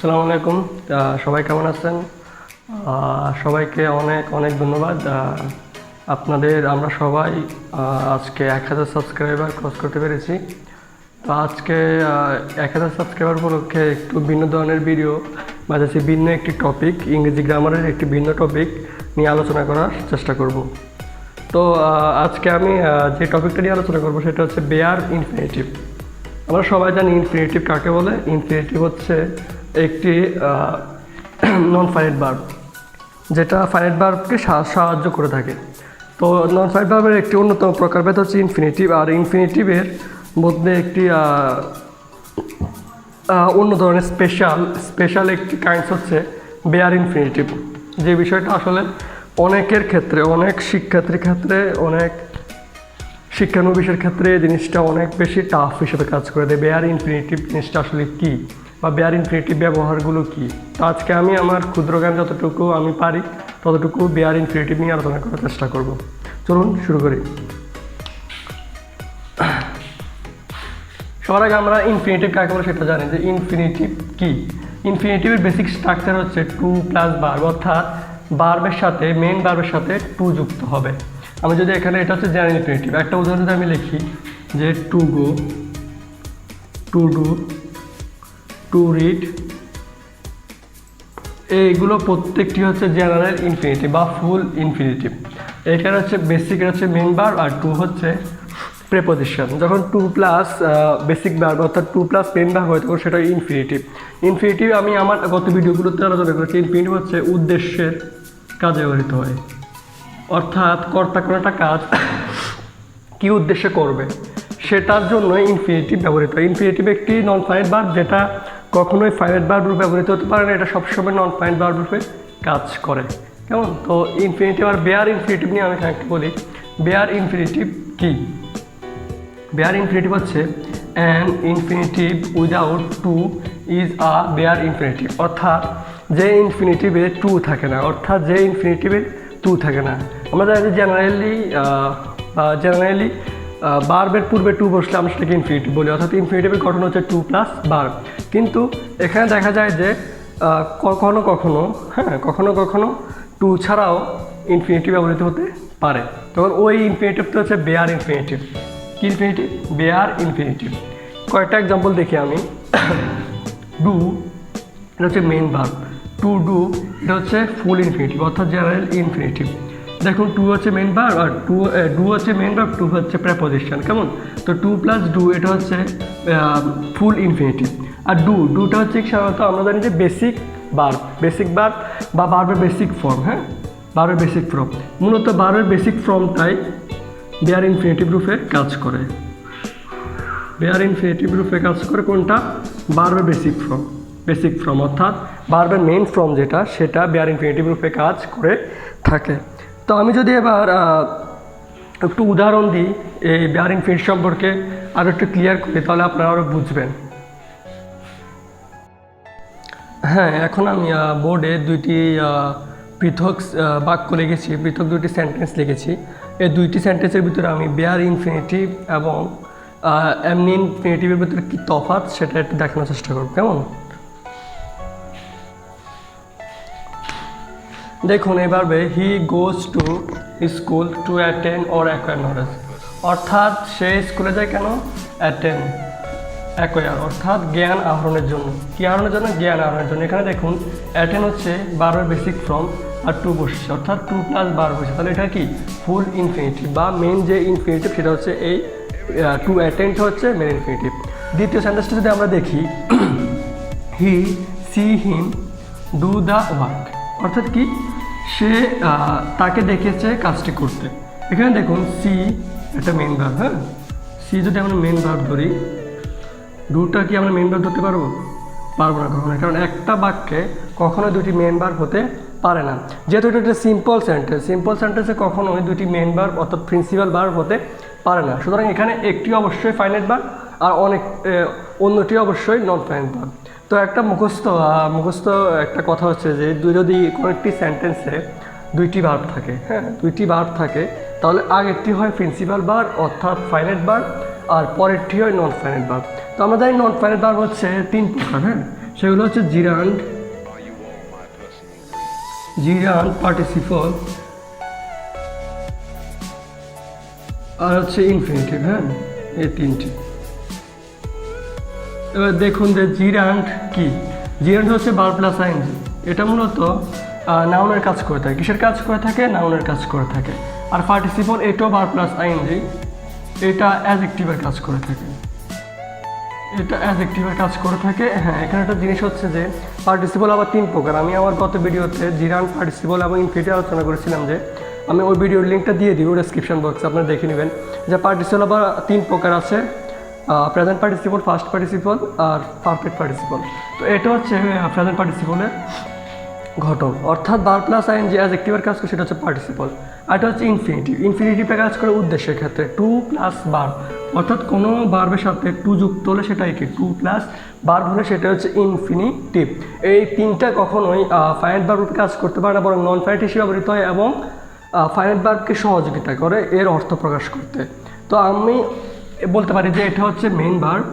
আসসালামু আলাইকুম। সবাই কেমন আছেন? সবাইকে অনেক অনেক ধন্যবাদ। আমরা সবাই আজকে 1000 সাবস্ক্রাইবার ক্রস করতে পেরেছি। তো আজকে 1000 সাবস্ক্রাইবার উপলক্ষে একটু ভিন্ন ধরনের ভিডিও বা ভিন্ন একটি টপিক, ইংরেজি গ্রামারের একটি ভিন্ন টপিক নিয়ে আলোচনা করার চেষ্টা করব। তো আজকে আমি যে টপিকটা নিয়ে আলোচনা করব সেটা হচ্ছে বেয়ার ইনফিনিটিভ। আমরা সবাই জানি ইনফিনিটিভ কাকে বলে। ইনফিনিটিভ হচ্ছে একটি নন ফাইনাইট ভার্ব, যেটা ফাইনাইট ভার্বকে সাহায্য করে থাকে। তো নন ফাইনাইট ভার্বের একটি অন্যতম প্রকারভেদ হচ্ছে ইনফিনিটিভ। আর ইনফিনিটিভের মধ্যে একটি অন্য ধরনের স্পেশাল একটি কাইন্ডস হচ্ছে বেয়ার ইনফিনিটিভ, যে বিষয়টা আসলে অনেকের ক্ষেত্রে, অনেক শিক্ষার্থীর ক্ষেত্রে, অনেক শিক্ষানবিশের ক্ষেত্রে জিনিসটা অনেক বেশি টাফ হিসেবে কাজ করে দেয়। বেয়ার ইনফিনিটিভ জিনিসটা আসলে কী, বা বেয়ার ইনফিনিটিভ ব্যবহারগুলো কী। তো আজকে আমি আমার ক্ষুদ্র জ্ঞান যতটুকু আমি পারি ততটুকু বেয়ার ইনফিনিটিভ নিয়ে আলোচনা করার চেষ্টা করব। চলুন শুরু করি। সবার আগে আমরা ইনফিনিটিভ কাকে বলে সেটা জানি, যে ইনফিনিটিভ কী। ইনফিনিটিভের বেসিক স্ট্রাকচার হচ্ছে টু প্লাস ভার্ব, অর্থাৎ ভার্বের সাথে, মেইন ভার্বের সাথে টু যুক্ত হবে। আমি যদি এখানে, এটা হচ্ছে জেনারেল ইনফিনিটিভ। একটা উদাহরণ যদি আমি লিখি যে to go, to do, to read, এইগুলো প্রত্যেকটি হচ্ছে জেনারেল ইনফিনিটিভ বা ফুল ইনফিনিটিভ। এখানে হচ্ছে বেসিক, এটা হচ্ছে মেইন ভার্ব, আর টু হচ্ছে প্রেপোজিশন। যখন টু প্লাস বেসিক ভার্ব অর্থাৎ টু প্লাস মেইন ভার্ব হয় তখন সেটা ইনফিনিটিভ। ইনফিনিটিভ আমি আমার গত ভিডিওগুলোতে আলোচনা করেছি। ইনফিনিটিভ হচ্ছে উদ্দেশ্যের কাজে ব্যবহৃত হয়, অর্থাৎ কর্তা কোনো একটা কাজ কী উদ্দেশ্যে করবে সেটার জন্য ইনফিনিটিভ ব্যবহৃত হয়। ইনফিনিটিভ একটি নন ফাইনাইট ভার্ব, যেটা কখনোই ফাইনাইট ভার্ব রূপে ব্যবহৃত হতে পারে না। এটা সবসময় নন ফাইনাইট ভার্ব রূপে কাজ করে, কেমন? তো ইনফিনিটিভ আর বেয়ার ইনফিনিটিভ নিয়ে আমি একটু বলি। বেয়ার ইনফিনিটিভ কী? বেয়ার ইনফিনিটিভ হচ্ছে an infinitive without to is a bare infinitive, অর্থাৎ যে ইনফিনিটিভে টু থাকে না, অর্থাৎ যে ইনফিনিটিভে টু থাকে না। আমরা জানি যে জেনারেলি ভার্বের পূর্বে টু বসলে আমরা সেটাকে ইনফিনিটিভ বলি, অর্থাৎ ইনফিনিটিভের গঠন হচ্ছে টু প্লাস ভার্ব। কিন্তু এখানে দেখা যায় যে কখনো কখনো টু ছাড়াও ইনফিনিটিভ ব্যবহৃত হতে পারে। তখন ওই ইনফিনিটিভটা হচ্ছে বেয়ার ইনফিনিটিভ। কি ইনফিনিটিভ? Bare infinitive. কয়েকটা এক্সাম্পল দেখি আমি। ডু, এটা হচ্ছে মেইন ভার্ব। টু ডু, এটা হচ্ছে ফুল ইনফিনিটিভ অর্থাৎ জেনারেল ইনফিনিটিভ। দেখুন, টু হচ্ছে মেইন ভার্ব, আর ডু হচ্ছে মেইন ভার্ব, টু হচ্ছে প্রেপোজিশন, কেমন? তো টু প্লাস ডু, এটা হচ্ছে ফুল ইনফিনিটিভ। আর ডুটা হচ্ছে সাধারণত আমরা জানি যে বেসিক ভার্ব বা ভার্বের বেসিক ফর্ম। ভার্বের বেসিক ফর্ম, মূলত ভার্বের বেসিক ফর্মটাই বেয়ার ইনফিনিটিভ রূপে কাজ করে। বেয়ার ইনফিনিটিভ রূপে কাজ করে কোনটা? ভার্বের বেসিক ফর্ম অর্থাৎ ভার্বের মেইন ফর্ম যেটা, সেটা বেয়ার ইনফিনিটিভ রূপে কাজ করে থাকে। তো আমি যদি এবার একটু উদাহরণ দিই এই বেয়ার ইনফিনিটিভ সম্পর্কে আরও একটু ক্লিয়ার করি, তাহলে আপনারা আরও বুঝবেন। এখন আমি বোর্ডে দুইটি পৃথক বাক্য লিখেছি, পৃথক দুইটি সেন্টেন্স লিখেছি। এই দুইটি সেন্টেন্সের ভিতরে আমি বেয়ার ইনফিনিটিভ এবং এমনি ইনফিনিটিভের ভিতরে কী তফাৎ সেটা একটু দেখানোর চেষ্টা করব, কেমন? দেখুন, এভাবে he goes to school to attend or acquire knowledge, অর্থাৎ সে স্কুলে যায় কেন? অ্যাটেন্ড, অ্যাকোয়ার অর্থাৎ জ্ঞান আহরণের জন্য। কী আহরণের জন্য? জ্ঞান আহরণের জন্য। এখানে দেখুন, অ্যাটেন্ড হচ্ছে ভার্বের বেসিক ফর্ম, আর টু বসছে অর্থাৎ টু প্লাস ভার্ব বসছে, তাহলে এটা কি? ফুল ইনফিনিটিভ বা মেন যে ইনফিনিটিভ সেটা হচ্ছে এই টু অ্যাটেন্ড হচ্ছে মেন ইনফিনিটিভ। দ্বিতীয় সেন্টেন্সটা যদি আমরা দেখি, হি see him do the work, অর্থাৎ কি? সে তাকে দেখেছে কাজটি করতে। এখানে দেখুন, সি একটা মেন ভার্ব। সি যদি আমরা মেন ভার্ব ধরি, ডুটা কি আমরা মেন ভার্ব ধরতে পারবো না কখনো, কারণ একটা বাক্যে কখনো দুটি মেন ভার্ব হতে পারে না। যেহেতু এটা একটা সিম্পল সেন্টেন্সে কখনোই দুটি মেন ভার্ব অর্থাৎ প্রিন্সিপাল ভার্ব হতে পারে না। সুতরাং এখানে একটি অবশ্যই ফাইনাইট ভার্ব আর অন্যটি অবশ্যই নন ফাইনাইট ভার্ব। তো একটা মুখস্থ একটা কথা হচ্ছে যে যদি কোনো একটি সেন্টেন্সে দুইটি ভার্ব থাকে, তাহলে আগেরটি হয় প্রিন্সিপাল ভার্ব অর্থাৎ ফাইনাইট ভার্ব, আর পরেরটি হয় নন ফাইনাইট ভার্ব। তো আমরা জানি নন ফাইনাইট ভার্ব হচ্ছে তিন প্রকার। সেগুলো হচ্ছে জিরান্ড, পার্টিসিপল আর হচ্ছে ইনফিনিটিভ। হ্যাঁ, এই তিনটি। এবার দেখুন যে জিরান্ড কি। জিরান্ড হচ্ছে ভার্ব প্লাস আইএনজি। এটা মূলত নাউনের কাজ করে থাকে। কিসের কাজ করে থাকে? নাউনের কাজ করে থাকে। আর পার্টিসিপল এটাও ভার্ব প্লাস আইএনজি, এটা অ্যাডজেক্টিভের কাজ করে থাকে। হ্যাঁ, এখানে একটা জিনিস হচ্ছে যে পার্টিসিপল আবার তিন প্রকার। আমি আমার গত ভিডিওতে জিরান্ড, পার্টিসিপল এবং ইনফিনিটিভ আলোচনা করেছিলাম, যে আমি ওই ভিডিওর লিঙ্কটা দিয়ে দিব ডেসক্রিপশন বক্সে, আপনারা দেখে নেবেন। যে পার্টিসিপল আবার তিন প্রকার আছে, প্রেজেন্ট পার্টিসিপল, ফার্স্ট পার্টিসিপল আর পারফেক্ট পার্টিসিপল। তো এটা হচ্ছে প্রেজেন্ট পার্টিসিপলের ঘটন, অর্থাৎ ভার্ব প্লাস আইএনজি অ্যাডজেক্টিভের কাজ করে, সেটা হচ্ছে পার্টিসিপল। আর এটা হচ্ছে ইনফিনিটিভ। ইনফিনিটিভে কাজ করে উদ্দেশ্যের ক্ষেত্রে, টু প্লাস ভার্ব, অর্থাৎ কোনো ভার্বের সাথে টু যুক্ত হলে সেটাই কি, টু প্লাস ভার্ব হলে সেটা হচ্ছে ইনফিনিটিভ। এই তিনটা কখনোই ফাইনাইট ভার্বে কাজ করতে পারে না, বরং নন ফাইনাইট হিসেবে ব্যবহৃত হয় এবং ফাইনাইট ভার্বকে সহযোগিতা করে এর অর্থ প্রকাশ করতে। তো আমি বলতে পারি যে এটা হচ্ছে মেইন ভার্ব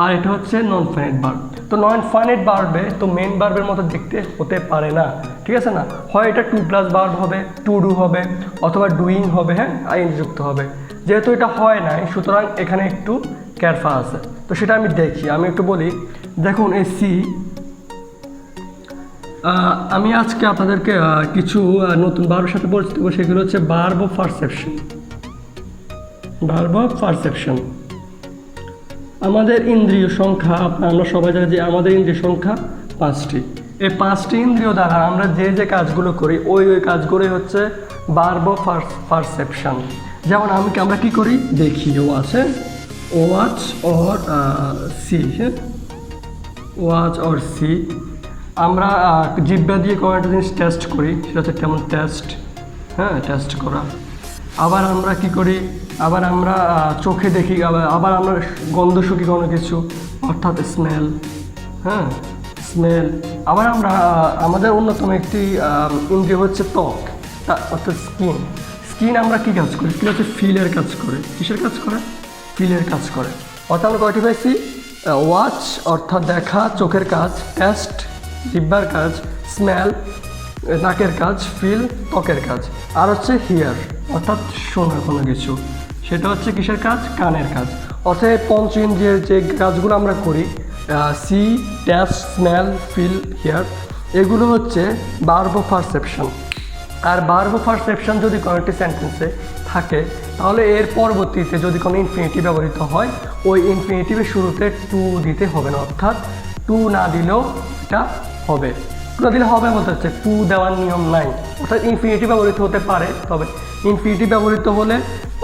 আর এটা হচ্ছে নন ফাইনাইট ভার্ব। তো নন ফাইনাইট ভার্বে তো মেইন ভার্বের মতো দেখতে হতে পারে না, ঠিক আছে না? হয় এটা টু প্লাস ভার্ব হবে, টু ডু হবে, অথবা ডুইং হবে, হ্যাঁ, আইএনজি যুক্ত হবে। যেহেতু এটা হয় নাই, সুতরাং এখানে একটু ক্যারফা আছে। তো সেটা আমি দেখি, আমি একটু বলি। দেখুন এই সি, আমি আজকে আপনাদেরকে কিছু নতুন ভার্বের সাথে পরিচিত করব। সেগুলো হচ্ছে ভার্ব অফ পারসেপশন। আমাদের ইন্দ্রিয় সংখ্যা, আমরা সবাই জানি যে আমাদের ইন্দ্রিয় সংখ্যা 5টি। এই 5টি ইন্দ্রিয় দ্বারা আমরা যে যে কাজগুলো করি, ওই কাজগুলোই হচ্ছে ভার্ব অফ পারসেপশন। যেমন আমরা কি করি, দেখি, ওয়াচ অর সি, হ্যাঁ, ওয়াচ অর সি। আমরা জিহ্বা দিয়ে কোনো একটা জিনিস টেস্ট করি, সেটা হচ্ছে কেমন টেস্ট, হ্যাঁ, টেস্ট করা। আবার আমরা কি করি, আবার আমরা চোখে দেখি, আবার আমরা গন্ধ শুকি কোনো কিছু, অর্থাৎ স্মেল, হ্যাঁ, স্মেল। আবার আমরা আমাদের অন্যতম একটি ইন্দ্রিয় হচ্ছে ত্বক, অর্থাৎ স্কিন। আমরা কি কাজ করি? স্কিন হচ্ছে ফিলের কাজ করে। কিসের কাজ করে? ফিলের কাজ করে। অর্থাৎ আমরা কয়টি পাইছি? ওয়াচ অর্থাৎ দেখা, চোখের কাজ, টেস্ট জিহ্বার কাজ, স্মেল নাকের কাজ, ফিল ত্বকের কাজ, আর হচ্ছে হিয়ার অর্থাৎ শোনা কোনো কিছু, সেটা হচ্ছে কিসের কাজ? কানের কাজ। অর্থাৎ পঞ্চ ইন্দ্রিয়ের যে কাজগুলো আমরা করি, see, test, smell, feel, hear, এগুলো হচ্ছে ভার্ব অফ পারসেপশন। আর ভার্ব অফ পারসেপশন যদি কোনো একটি সেন্টেন্সে থাকে, তাহলে এর পরবর্তীতে যদি কোনো ইনফিনিটিভ ব্যবহৃত হয়, ওই ইনফিনিটিভের শুরুতে টু দিতে হবে না, অর্থাৎ টু না দিলেও এটা হবে। টু না দিলে হবে বলতে হচ্ছে টু দেওয়ার নিয়ম নাই, অর্থাৎ ইনফিনিটিভ ব্যবহৃত হতে পারে, তবে ইনফিনিটিভ ব্যবহৃত হলে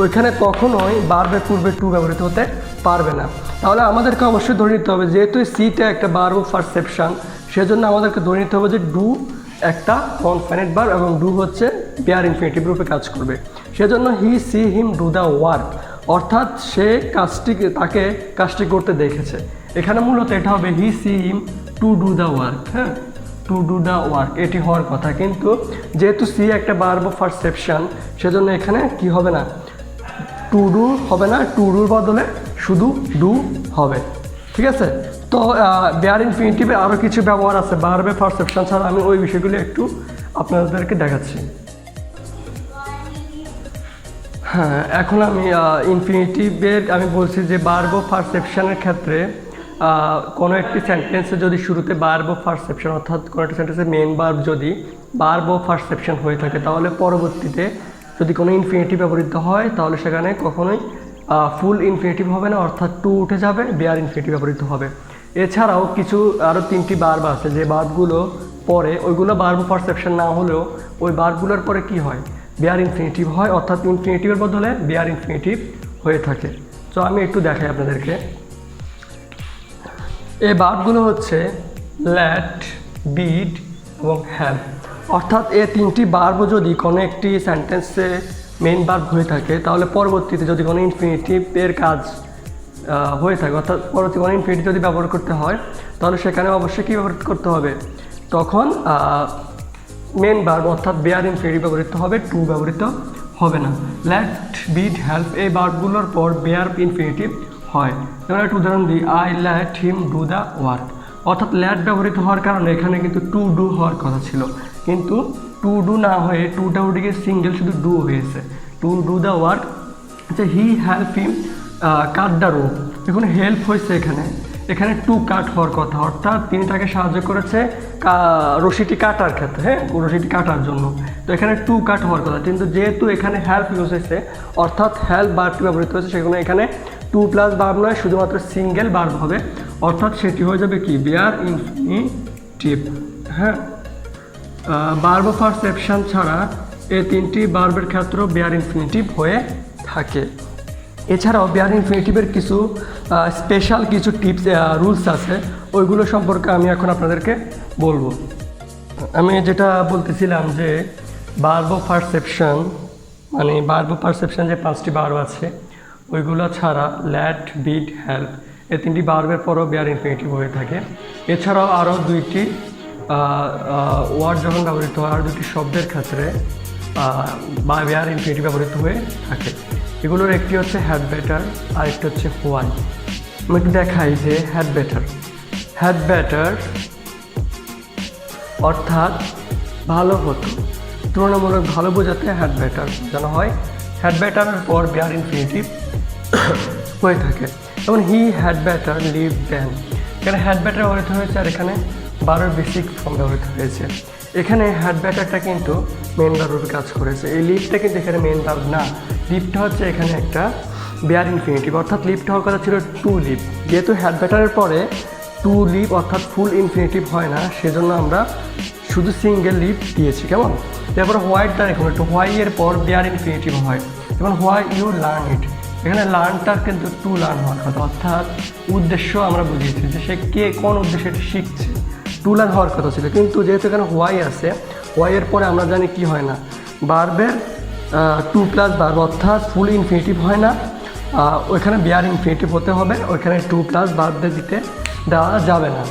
ওইখানে কখনোই ভার্বের পূর্বে টু ব্যবহৃত হতে পারবে না। তাহলে আমাদেরকে অবশ্যই ধরে নিতে হবে, যেহেতু সিটা একটা ভার্ব অফ পারসেপশন, সেজন্য আমাদেরকে ধরে নিতে হবে যে ডু একটা নন ফাইনাইট ভার্ব এবং ডু হচ্ছে বেয়ার ইনফিনিটিভ রূপে কাজ করবে। সেজন্য he, see, him do the work, অর্থাৎ সে তাকে কাজটি করতে দেখেছে। এখানে মূলত এটা হবে he, see, him to do the work, হ্যাঁ, টু ডু দ্য ওয়ার্ক, এটি হওয়ার কথা। কিন্তু যেহেতু সি একটা ভার্ব অফ পারসেপশন, সেজন্য এখানে কি হবে না, টু ডু হবে না, টু ডুর বদলে শুধু ডু হবে, ঠিক আছে? তো বেয়ার ইনফিনিটিভে আরও কিছু ব্যবহার আছে ভার্বে পারসেপশন ছাড়া, আমি ওই বিষয়গুলো একটু আপনাদেরকে দেখাচ্ছি। হ্যাঁ, এখন আমি ইনফিনিটিভের আমি বলছি যে ভার্ব অফ পারসেপশনের ক্ষেত্রে কোনো একটি সেন্টেন্সে যদি শুরুতে ভার্ব অফ পারসেপশন, অর্থাৎ কোনো একটি সেন্টেন্সে মেন ভার্ব যদি ভার্ব অফ পারসেপশন হয়ে থাকে, তাহলে পরবর্তীতে যদি কোনো ইনফিনিটিভ ব্যবহৃত হয়, তাহলে সেখানে কখনোই ফুল ইনফিনিটিভ হবে না, অর্থাৎ টু উঠে যাবে, বেয়ার ইনফিনিটিভ ব্যবহৃত হবে। এছাড়াও কিছু আরও 3টি ভার্ব আছে, যে ভার্বগুলো পরে ওইগুলো ভার্ব অফ পারসেপশন না হলেও ওই ভার্বগুলোর পরে কি হয়, বেয়ার ইনফিনিটিভ হয়, অর্থাৎ ইনফিনিটিভের বদলে বেয়ার ইনফিনিটিভ হয়ে থাকে। তো আমি একটু দেখাই আপনাদেরকে। এই ভার্বগুলো হচ্ছে লেট, বিড এবং হেল্প, অর্থাৎ এই 3টি ভার্ব যদি কোনো একটি সেন্টেন্সে মেইন ভার্ব হয়ে থাকে, তাহলে পরবর্তীতে যদি কোনো ইনফিনিটিভের কাজ হয়ে থাকে, অর্থাৎ পরবর্তী কোনো ইনফিনিটিভ যদি ব্যবহার করতে হয়, তাহলে সেখানে অবশ্যই কী ব্যবহার করতে হবে, তখন মেন ভার্ব অর্থাৎ বেয়ার ইনফিনিটিভ ব্যবহৃত হবে, টু ব্যবহৃত হবে না। লেট, বিড, হেল্প এই ভার্বগুলোর পর বেয়ার ইনফিনিটিভ হয়। যেমন একটা উদাহরণ দিই, I let him do the work, অর্থাৎ ল্যাট ব্যবহৃত হওয়ার কারণে এখানে কিন্তু টু ডু হওয়ার কথা ছিল, কিন্তু টু ডু না হয়ে টুটা উঠে গিয়ে সিঙ্গেল শুধু ডু হয়েছে, টু ডু দ্য ওয়ার্ক। আচ্ছা, he help him cut the rope, এখন হেল্প হয়েছে এখানে, এখানে টু কাট হওয়ার কথা, অর্থাৎ তিনি তাকে সাহায্য করেছে রশিটি কাটার ক্ষেত্রে, হ্যাঁ রশিটি কাটার জন্য। তো এখানে টু কাট হওয়ার কথা, কিন্তু যেহেতু এখানে হেল্প ইউজ হয়েছে অর্থাৎ হেল্প বারটি ব্যবহৃত হয়েছে, সেখানে এখানে টু প্লাস বার্ব নয়, শুধুমাত্র সিঙ্গেল বার্ব হবে, অর্থাৎ সেটি হয়ে যাবে কি বেয়ার ইনফিনিটিভ। হ্যাঁ, বার্ব অফ পারসেপশন ছাড়া এই তিনটি বার্বের ক্ষেত্রেও বেয়ার ইনফিনিটিভ হয়ে থাকে। এছাড়াও বেয়ার ইনফিনিটিভের কিছু স্পেশাল কিছু টিপস রুলস আছে, ওইগুলো সম্পর্কে আমি এখন আপনাদেরকে বলবো। আমি যেটা বলতেছিলাম যে ভার্ব অফ পারসেপশন, মানে ভার্ব অফ পারসেপশন যে 5টি ভার্ব আছে ওইগুলো ছাড়া ল্যাট, বিড, হেল্প এই 3টি ভার্বের পরও বেয়ার ইনফিনিটিভ হয়ে থাকে। এছাড়াও আরও 2টি ওয়ার্ড যখন ব্যবহৃত হয়, আর 2টি শব্দের ক্ষেত্রে বেয়ার ইনফিনিটিভ ব্যবহৃত হয়ে থাকে। এগুলোর একটি হচ্ছে হ্যাড বেটার, আর একটি হচ্ছে হোয়াই। আমি একটু দেখাই যে হ্যাড বেটার, হ্যাড বেটার অর্থাৎ ভালো হতো, তুলনামূলক ভালো বোঝাতে হ্যাড বেটার বোঝানো হয়। হ্যাড বেটারের পর বেয়ার ইনফিনিটিভ হয়ে থাকে। যেমন হি হ্যাড বেটার লিভ দেন, এখানে হ্যাড বেটার ব্যবহৃত হয়েছে, আর এখানে বারোর বেসিক ফর্ম ব্যবহৃত হয়েছে। এখানে হ্যাড ব্যাটারটা কিন্তু মেন ভার্বের কাজ করেছে, এই লিফটটা কিন্তু এখানে মেন ভার্ব না, লিফটটা হচ্ছে এখানে একটা বেয়ার ইনফিনিটিভ, অর্থাৎ লিফট হওয়ার কথা ছিল টু লিভ। যেহেতু হ্যাড ব্যাটারের পরে টু লিভ অর্থাৎ ফুল ইনফিনিটিভ হয় না, সেজন্য আমরা শুধু সিঙ্গেল লিভ দিয়েছি। কেমন? তারপরে হোয়াইটটা দেখুন একটু, হোয়াই এর পর বেয়ার ইনফিনিটিভ হয়, যেমন হোয়াই ইউ লার্ন ইট, এখানে লার্নটার কিন্তু টু লার্ন হওয়ার কথা, অর্থাৎ উদ্দেশ্য আমরা বুঝিয়েছি যে সে কে কোন উদ্দেশ্যে এটা শিখছে, টু লার্ন হওয়ার কথা ছিল। কিন্তু যেহেতু এখানে হোয়াই আছে, হোয়াইয়ের পরে আমরা জানি কি হয় না, বার্বের টু প্লাস বার্ব অর্থাৎ ফুল ইনফিনিটিভ হয় না, ওইখানে বেয়ার ইনফিনিটিভ হতে হবে, ওইখানে টু প্লাস বার্বদের দিতে দেওয়া যাবে না।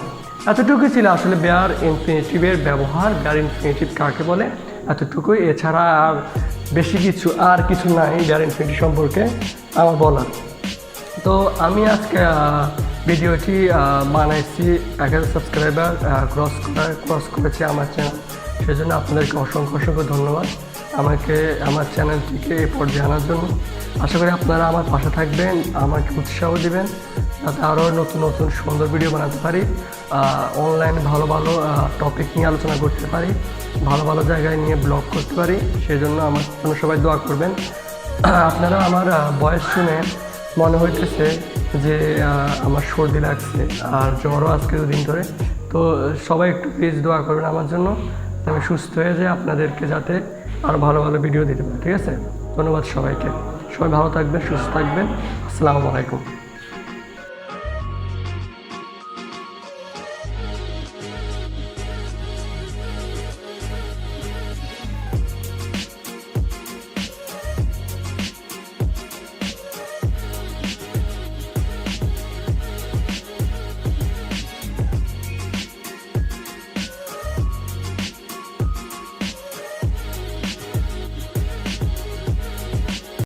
এতটুকুই ছিল আসলে বেয়ার ইনফিনিটিভের ব্যবহার, বেয়ার ইনফিনিটিভ কাকে বলে এতটুকুই, এছাড়া আর বেশি কিছু আর কিছু নাই বেয়ার ইনফিনিটিভ সম্পর্কে আমার বলার। তো আমি আজকে ভিডিওটি বানাইছি, 1000 সাবস্ক্রাইবার ক্রস করেছে আমার চ্যানেল, সেজন্য আপনাদেরকে অসংখ্য অসংখ্য ধন্যবাদ আমাকে আমার চ্যানেলটিকে এ পর্যায়ে আনার জন্য। আশা করি আপনারা আমার পাশে থাকবেন, আমাকে উৎসাহ দিবেন যাতে আরও নতুন নতুন সুন্দর ভিডিও বানাতে পারি, অনলাইনে ভালো ভালো টপিক নিয়ে আলোচনা করতে পারি, ভালো ভালো জায়গায় নিয়ে ব্লগ করতে পারি, সেই জন্য আমার জন্য সবাই দোয়া করবেন। আপনারা আমার ভয়েস শুনে মনে হইতেছে যে আমার সর্দি লাগছে আর জ্বরও আজকে 2 দিন ধরে, তো সবাই একটু প্লিজ দোয়া করবেন আমার জন্য, আমি সুস্থ হয়ে যাই, আপনাদেরকে যাতে আরও ভালো ভালো ভিডিও দিতে পারি। ঠিক আছে? ধন্যবাদ সবাইকে, সবাই ভালো থাকবেন, সুস্থ থাকবেন, আসসালামু আলাইকুম।